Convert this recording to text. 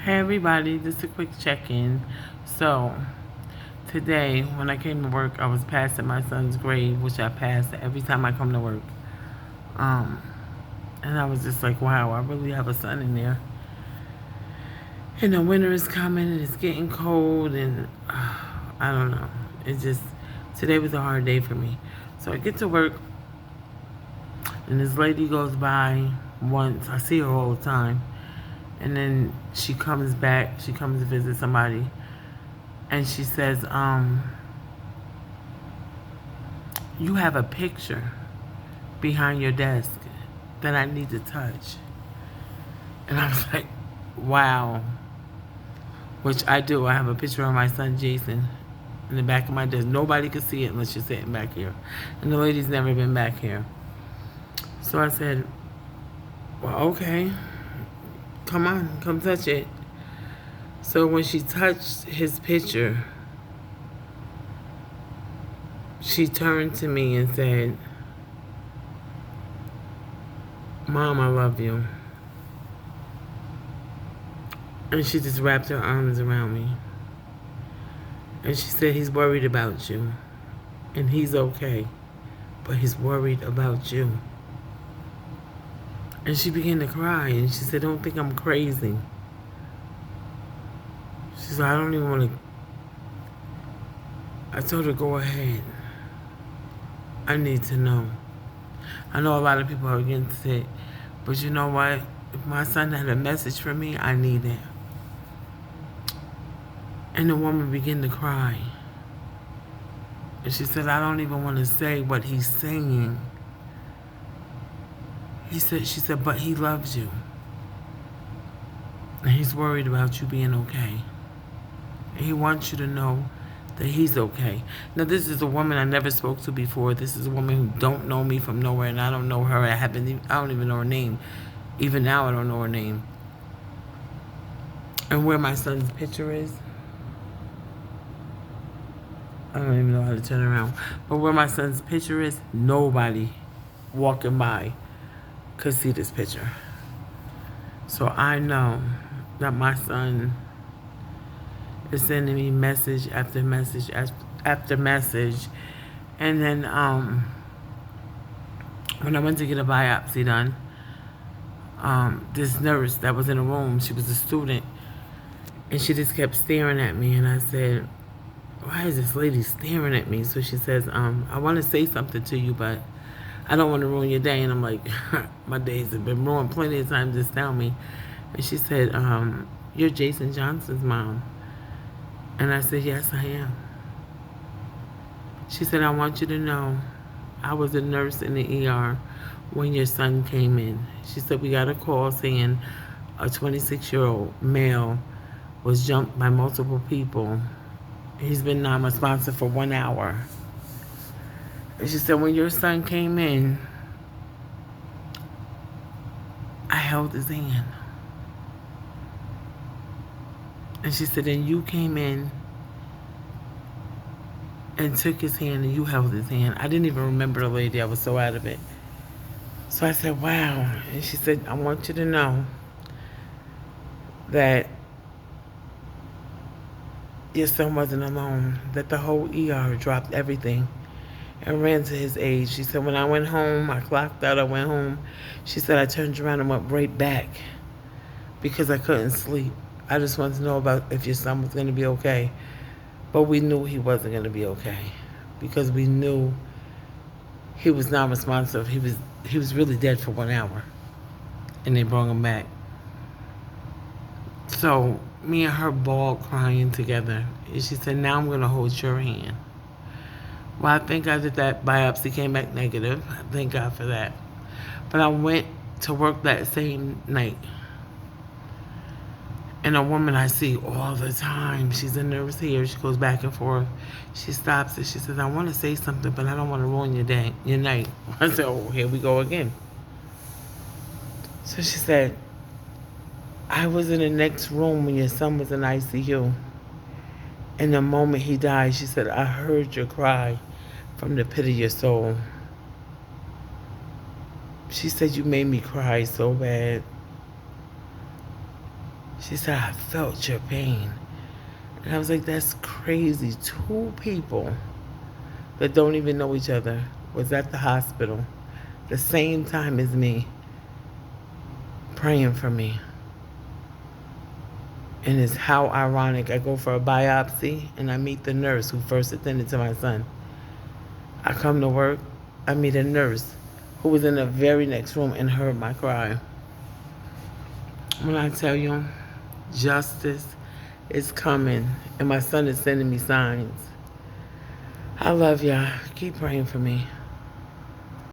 Hey everybody, just a quick check-in. So, today when I came to work, I was passing my son's grave, which I pass every time I come to work. Um, and I was just like, wow, I really have a son in there. And the winter is coming and it's getting cold and I don't know. Today was a hard day for me. So I get to work and this lady goes by once. I see her all the time. And then she comes back, she comes to visit somebody. And she says, you have a picture behind your desk that I need to touch. And I was like, wow. Which I do. I have a picture of my son Jason in the back of my desk. Nobody could see it unless you're sitting back here. And the lady's never been back here. So I said, well, okay. Come on, come touch it. So when she touched his picture, she turned to me and said, Mom, I love you. And she just wrapped her arms around me. And she said, he's worried about you. And he's okay. But he's worried about you. And she began to cry. And she said, don't think I'm crazy. She said, I don't even want to. I told her, go ahead. I need to know. I know a lot of people are against it. But you know what? If my son had a message for me, I need it. And the woman began to cry. And she said, I don't even want to say what he's saying. She said, but he loves you. And he's worried about you being okay. And he wants you to know that he's okay. Now, this is a woman I never spoke to before. This is a woman who don't know me from nowhere, and I don't know her. I don't even know her name. Even now, I don't know her name. And where my son's picture is, I don't even know how to turn around. But where my son's picture is, nobody walking by could see this picture. So I know that my son is sending me message after message after message. And then when I went to get a biopsy done, this nurse that was in the room, she was a student, and she just kept staring at me. And I said, why is this lady staring at me? So she says, I want to say something to you, but I don't want to ruin your day. And I'm like, my days have been ruined plenty of times, just tell me. And she said, you're Jason Johnson's mom. And I said, yes, I am. She said, I want you to know I was a nurse in the ER when your son came in. She said, we got a call saying a 26-year-old male was jumped by multiple people. He's been non-responsive for 1 hour. And she said, when your son came in, I held his hand. And she said, and you came in and took his hand and you held his hand. I didn't even remember the lady. I was so out of it. So I said, wow. And she said, I want you to know that your son wasn't alone, that the whole ER dropped everything and ran to his aid. She said, when I went home, I clocked out, I went home. She said, I turned around and went right back because I couldn't sleep. I just wanted to know about if your son was going to be okay. But we knew he wasn't going to be okay because we knew he was non-responsive. He was really dead for 1 hour, and they brought him back. So me and her bawled crying together, and she said, now I'm going to hold your hand. Well, I thank God that biopsy came back negative. Thank God for that. But I went to work that same night. And a woman I see all the time, she's a nurse here, she goes back and forth. She stops and she says, I want to say something, but I don't want to ruin your night. I said, oh, here we go again. So she said, I was in the next room when your son was in ICU. And the moment he died, she said, I heard your cry from the pit of your soul. She said, you made me cry so bad. She said, I felt your pain. And I was like, that's crazy. Two people that don't even know each other was at the hospital the same time as me praying for me. And it's how ironic. I go for a biopsy and I meet the nurse who first attended to my son. I come to work, I meet a nurse who was in the very next room and heard my cry. When I tell you, justice is coming and my son is sending me signs. I love y'all. Keep praying for me.